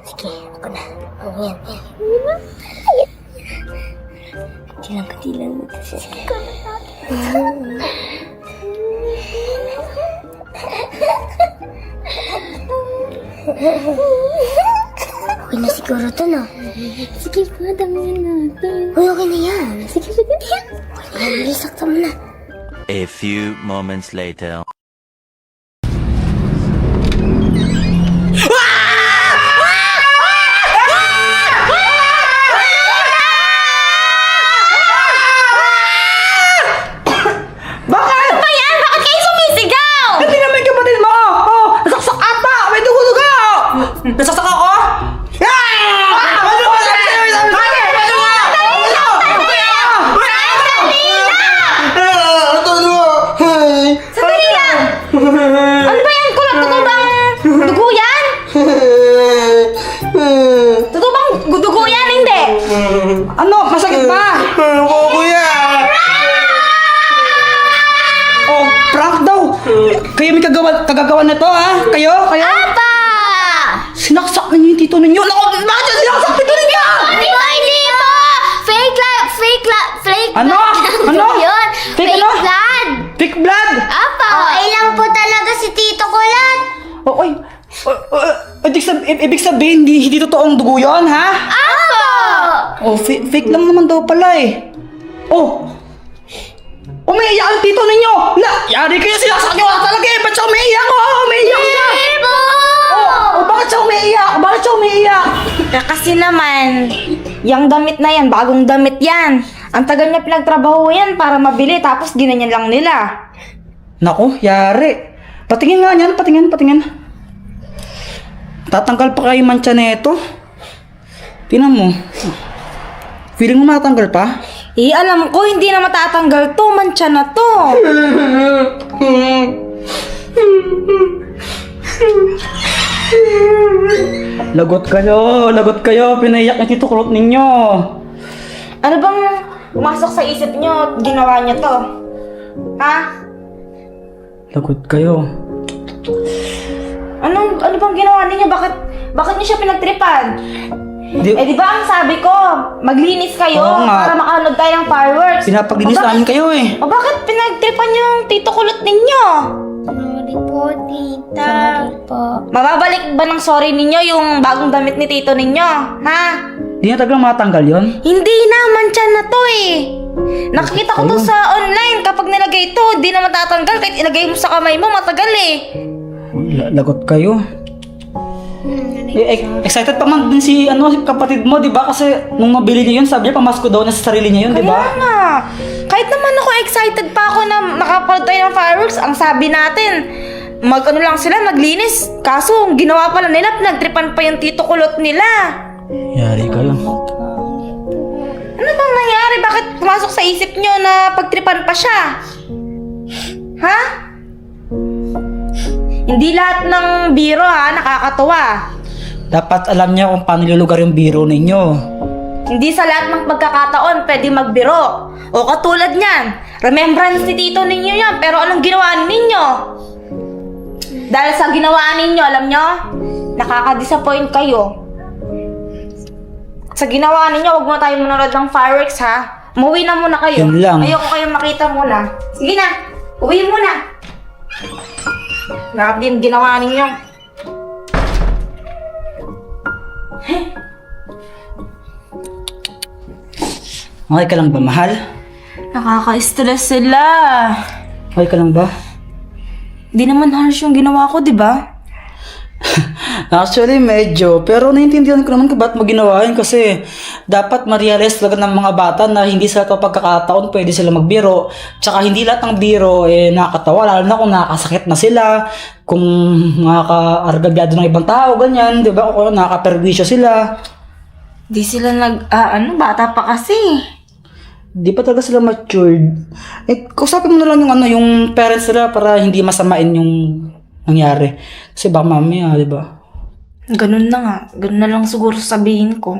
Sige, ako na. Oh, yan. Katilang mo kasi. Okay na siguro to, no? Sige po, damihan natin. Uy, okay na yan. Sige, sige. Okay na, sakta mo na. A few moments later. Bakit? Ano yan? Bakit kayo sumisigaw? Hindi naman yung kapatid mo! Oh, nasaksak ata! May dugo-dugo! Nasaksak ako? Ah! Ano ba sabi sa'yo? Sabi sa'yo! May dugo! Sandali lang! Ano ba yan? Kulot, totoo bang dugo yan? Totoo bang dugo yan? Hindi! Ano? Masakit ba? Kuya! Oh, prank daw! Kayo may kagagawa na to, ha? Kayo? Kayo? Apa! Sinaksak na niyo yung tito ninyo! Naku! Bakit siya sinaksak tito ninyo? Hindi mo, hindi mo! Fake Ano? Ano? Yun! Fake ano? blood! Fake blood! Apa! Okay lang po talaga si Tito Kulat. Okay. Ibig sabihin, hindi totoong dugo yun, ha? Apa! Oh, fake lang naman daw pala eh. Oh! Umiiyak ang tito ninyo! Yari kayo, sinaksak nyo talaga eh! Ba't siya umiiyak? Oh, umiiyak siya! Ibo! Bakit siya umiiyak? Bakit siya umiiyak? Kasi naman, yung damit na yan, bagong damit yan. Ang tagal niya pinagtrabaho yan para mabili, tapos ginanyan lang nila. Naku, yari. Patingin nga niyan, patingin. Tatanggal pa kayo mancha nito. Tingnan mo. Feeling mo matanggal pa? Alam ko, hindi na matatanggal to, mancha na to. Lagot kayo. Pinaiyak ng tito kulot ninyo. Ano bang pumasok sa isip niyo, ginawa niyo to? Ha? Lagot kayo. Ano bang ginawa niyo? Bakit niyo siya pinagtripan? Di ba ang sabi ko, maglinis kayo Oo nga. para makanood tayo ng fireworks. Pinapaglinis namin kayo eh. O bakit pinagtripan niyo yung tito kulot ninyo? Sorry po, Tita. Sorry po. Mababalik ba ng sorry ninyo yung bagong damit ni tito ninyo? Ha? Di na talagang matanggal yon. Hindi na, mancha na to eh. Nakikita ko to sa online. Kapag nilagay to, di na matatanggal. Kahit ilagay mo sa kamay mo, matagal eh. Lagot kayo. Excited pa man din si kapatid mo, di ba? Kasi nung mabili niya yun, sabi niya pamasko daw na sa sarili niya yun, di ba? Kaya nga. Kahit naman ako excited pa ako na makapanood tayo ng fireworks, ang sabi natin, lang sila, maglinis. Kaso, ginawa pala nila, pinagtripan pa yung tito kulot nila. Yari kayo. Ano bang nangyari? Bakit pumasok sa isip nyo na pagtripan pa siya? Ha? Hindi lahat ng biro nakakatuwa. Dapat alam niya kung paano lulugar yung biro ninyo. Hindi sa lahat ng pagkakataon pwede magbiro. O katulad niyan, remembrance ni tito ninyo yan, pero anong ginawa ninyo? Dahil sa ginawa ninyo, alam nyo, nakaka-disappoint kayo. Sa ginawa ninyo, huwag mo tayo manonood ng fireworks ha. Umuwi na muna kayo. Yun lang. Ayoko kayo makita muna. Sige na, uwi muna. Lahat din ginawa ninyo. Okay ka lang ba, mahal? Nakaka-stress sila. Okay ka lang ba? Di naman harsh yung ginawa ko, di ba? Actually, medyo. Pero naiintindihan ko naman kung ba't mo ginawa yun kasi dapat ma-realize talaga ng mga bata na hindi sa ito pagkakataon pwede sila magbiro. Tsaka hindi lahat ng biro nakakatawa. Lalo na kung nakakasakit na sila, kung nakaka-argabyado ng ibang tao, ganyan. Di ba? Kung nakaka-perwisyo sila. Di sila bata pa kasi. Di pa talaga sila matured. Kausapin mo na lang yung parents nila para hindi masamain yung nangyari. Kasi baka mamaya, di ba? Ganun na nga. Ganun na lang siguro sabihin ko.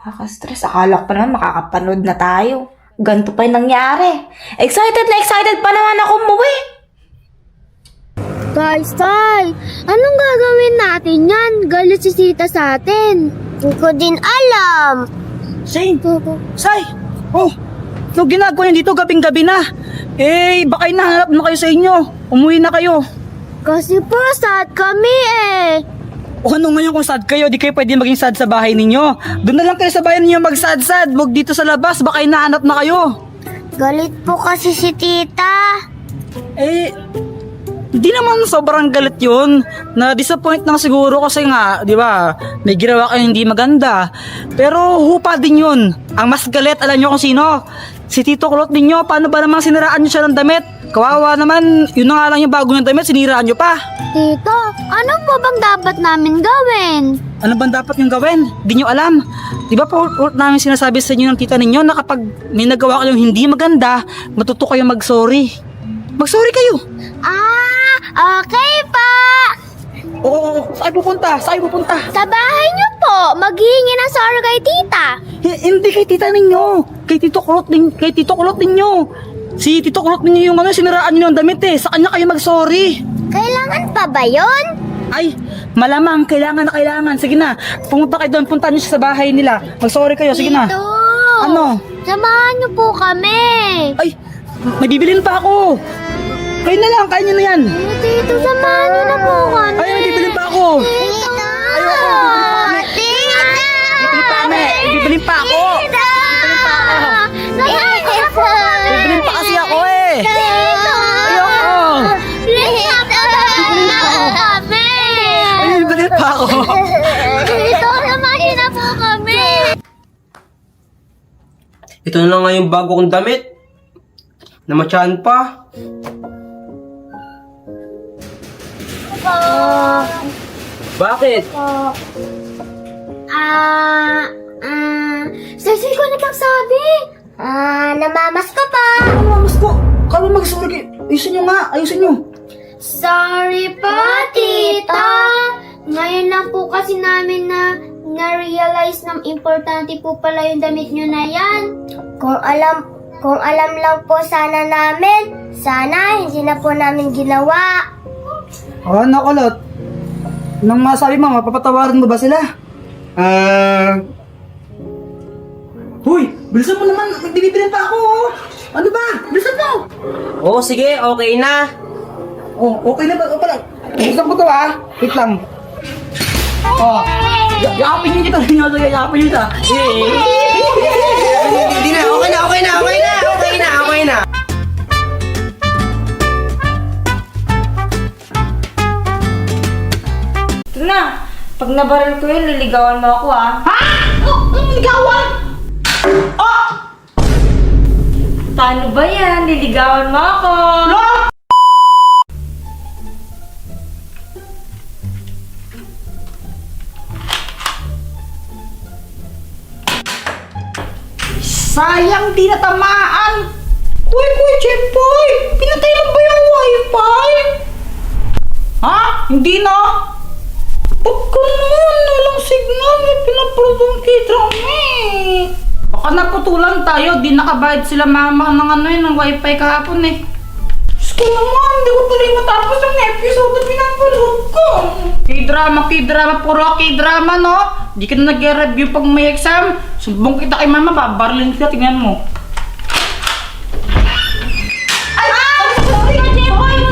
Nakaka-stress. Akala ko pa naman makakapanood na tayo. Ganito pa yung nangyari. Excited na excited pa naman ako umuwi. Tay, anong gagawin natin? galit si tita sa atin? Hindi ko din alam. Shane! Sai! Oh! So ginagawa niyo dito gabing-gabi na? Eh, baka hinahanap na kayo sa inyo. Umuwi na kayo. Kasi po, sad kami eh. O ano ngayon kung sad kayo? Di kayo pwede maging sad sa bahay ninyo. Doon na lang kayo sa bahay ninyo mag-sad-sad. Huwag dito sa labas, baka hinahanap na kayo. Galit po kasi si tita. Eh, di naman sobrang galit yun. Na-disappoint lang siguro kasi nga, di ba, may ginawa kayo hindi maganda. Pero hupa din yun. Ang mas galit, alam nyo kung sino? Si Tito Kulot ninyo, paano ba namang siniraan nyo siya ng damit? Kawawa naman, yun na nga lang yung bago ng damit, siniraan nyo pa. Tito, ano po bang dapat namin gawin? Ano bang dapat yung gawin? Di nyo alam. Di ba po namin sinasabi sa inyo ng tita ninyo na kapag may nagawa kayong hindi maganda, matuto kayong mag-sorry. Mag-sorry kayo. Ah, okay pa. Oo, saan pupunta? Saan pupunta? Sa bahay niyo po, maghihingi ng sorry kay tita. Hindi kay tita ninyo. Kay Tito Kulot ninyo. Si Tito Kulot ninyo yung siniraan nyo ng damit eh. Sa kanya kayo mag-sorry. Kailangan pa ba yun? Ay, malamang, kailangan na kailangan. Sige na, pumunta kayo doon, punta niyo siya sa bahay nila. Mag-sorry kayo, sige na. Tito, Ano? samahan niyo po kami. Ay, may bibilin pa ako. Kayo na lang, kaya nyo na yan. Tito, samahan niyo na po kami. Ay, may bibilin pa ako. Tito! Tita! Bibilin pa kami, bibilin pa ako. Bibilin pa kasi ako eh. Ayoko. Ay, bibilin pa ako. Tito, samahin na po kami. Ito na lang nga yung bago kong damit. Namatsahan pa. Bakit? Sasay ko nagsasabi. Namamas ka pa. Mas ko, kaya mag-sorry kayo. Ayusin nyo nga, ayusin nyo. Sorry po, tita. Ngayon lang po kasi namin na-realize na importante po pala yung damit nyo na yan. Kung alam lang po sana namin, sana hindi na po namin ginawa. Nakulot. Nang masabi mo, mapapatawarin mo ba sila? Hoy, bilisan mo naman. Magbibilin pa ako. Ano ba? Bilisan mo. Oo, sige, okay na. Okay na ba? O pala. Bilisan ko to Wait lang. Yakapin nyo kita. Yakapin nyo kita. Hindi na, okay na. Ito na. Pag nabaril ko yun, liligawan mo ako Ha? Ligawan? Paano ba yan? Liligawan mo ako. Sayang, di natamaan. Kuy, Jempoy. Pinatay mo ba yung wifi? Ha? Hindi na. Ba't ganun? Walang signal. May pinaprobong kidrami. Baka naputulan tayo. Di nakabayad sila mama ng wifi kahapon eh. Diyos ko naman. Hindi ko tuloy matapos ang episode na pinapanood ko. K-drama. Puro K-drama, no? Di ka na nag-review pag may exam. Sumbong kita kay mama. Babarilin kita. Tingnan mo.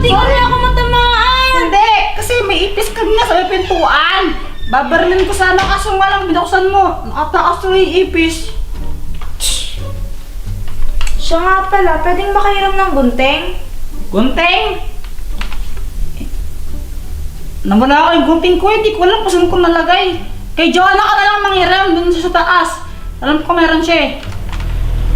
Sorry ako matamaan. Hindi! Kasi may ipis kanina sa may pintuan. Babarilin ko sana kaso nga lang binuksan mo. Nakatakas na yung ipis. Siya nga pala, pwedeng makahiram ng gunting? Gunting! Nawala ko yung gunting ko. Hindi ko alam kung saan ko nalagay. Kay Joanna ka na lang manghiram dun sa taas. Alam ko meron siya eh.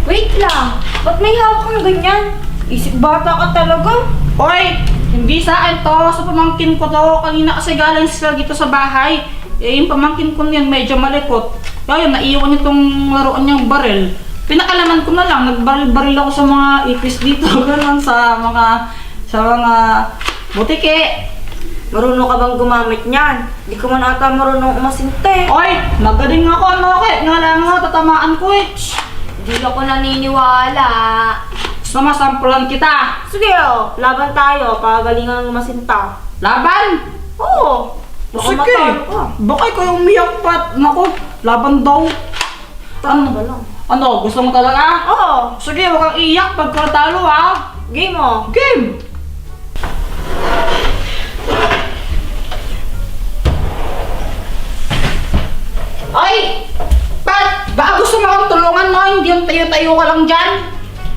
Wait lang, ba't may hawak kang ganyan? Isip bata ka talaga. Hoy! Hindi sa akin to. Sa pamangkin ko to. Kanina kasi galing sila dito sa bahay. Eh, yung pamangkin ko niyan medyo malikot. Kaya yun, naiiwan niya itong laruan niyang baril. Pinakalaman ko na lang. Nagbaril-baril ako sa mga ipis dito. Ganun sa mga butike. Marunong ka bang gumamit niyan? Di ka man ata marunong umasinte. Oy! Magaling ako. Ano okay? Nga lang ako. Tatamaan ko eh. Di ako naniniwala. Gusto masampulan kita. Sige laban tayo. Pagalingan ng masinta. Laban! Oo. Baka Sige. matalo ka. Baka ikaw yung umiyak pa. Naku, laban daw. Ano ba lang? Ano, gusto mo talaga? Oo, Sige, huwag kang iyak pagka talo ha. game mo. Game! Ay! Baka gusto mo akong tulungan mo, hindi yung tayo-tayo ka lang dyan.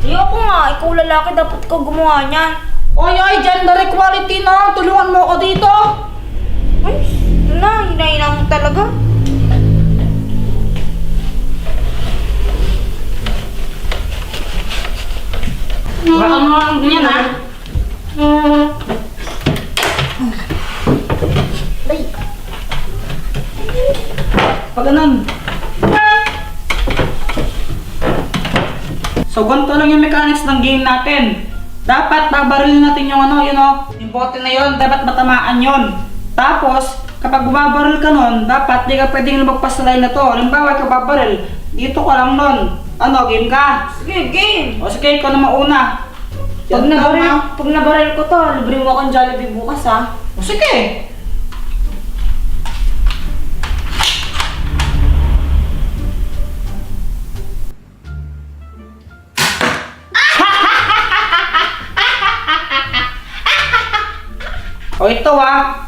Ayoko nga, ikaw lalaki, dapat ikaw gumawa niyan. Oy, gender equality na. Tulungan mo ako dito. Ay, na, hinahinang mo talaga. Baka mo lang ganyan ha. Pag ganun. So, ganito lang yung mechanics ng game natin. Dapat babarilin natin yung yung bote na yon, dapat matamaan yon. Tapos, kapag bumabaril ka nun, dapat di ka pwedeng lumagpas sa line na to. Halimbawa, ikaw babaril, dito ka lang nun. Game ka? Sige, game. O sige, ikaw na mauna. Pag Yan, nabaril, tama. pag nabaril ko to, libre mo akong Jollibee bukas ha. O sige. O ito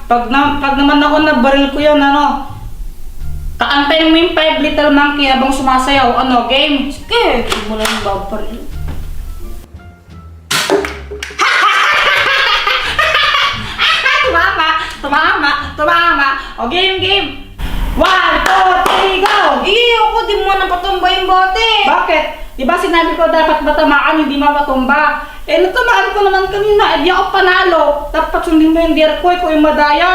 pag naman ako nabaril ko yun, kaantayin mo yung 5 little monkey habang sumasayaw, game? Sige, hindi mo lang babaril. Tumama. O game. 1, 2, 3, go! Ako, di mo na patumba yung bote. Bakit? Di ba sinabi ko dapat matamaan, hindi mapatumba? Natamaan ko naman kanina, di ako panalo. Dapat sundin mo yung dear ko, ikaw yung madaya